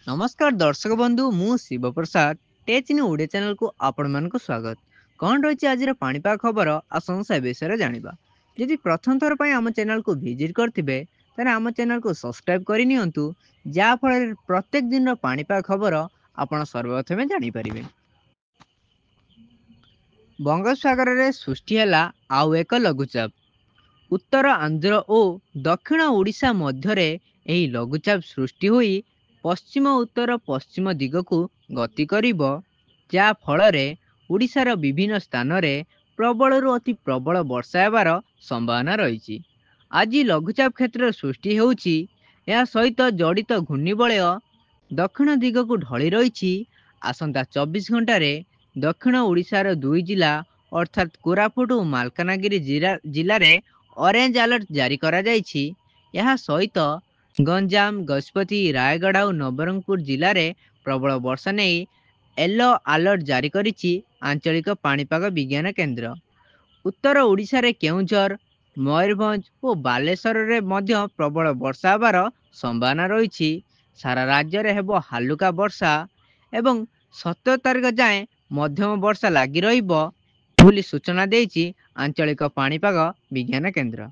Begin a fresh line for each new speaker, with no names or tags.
नमस्कार दर्शक बंधु मु शिव प्रसाद टेच इन ओडिया चैनल को आपण मानक स्वागत। कौन रही आज पाणीपाग खबर आसन से विषय जानिबा। यदि प्रथम थर पर आम चैनल को विजिट करथिबे तारे आम चैनल को सब्सक्राइब करि नियंतु जा फल प्रत्येक दिन पाणीपाग खबर आपण सर्वप्रथमे जानि परिबे। बंगोपसागर रे सृष्टि हैला आउ एक लघुचाप। उत्तर आंध्र और दक्षिण ओडिशा मध्यरे एही लघुचाप सृष्टि होई पश्चिम उत्तर पश्चिम दिगकू गति करिब, जा फଳରେ ओडिशार विभिन्न स्थान रे प्रबलରୁ अति प्रबल वर्षा हेबार संभावना रही। आज लघुचाप क्षेत्र सृष्टि होउछि, या सहित जड़ित घूर्णिबलय दक्षिण दिगकू ढली रही। आसंता 24 घंटे दक्षिण ओडिशार दुई जिला अर्थात कोरापुट और मालकानगिरी जिले में ऑरेंज अलर्ट जारी करा जायछि। यह सहित गंजाम गजपति रायगढ़ और नवरंगपुर जिले में प्रबल वर्षा नहीं येलो अलर्ट जारी करिछि आंचलिक पाणीपाग विज्ञान केंद्र। उत्तर ओडिशा रे केउंझर मयूरभंज और बालेश्वर रे मध्य प्रबल वर्षा हेबार संभावना रही। सारा राज्य रे हेबो हालुका वर्षा एवं 17 तारिख जाए मध्यम वर्षा लगी रहिबो बोली सूचना देछि आंचलिक पाणीपाग विज्ञान केंद्र।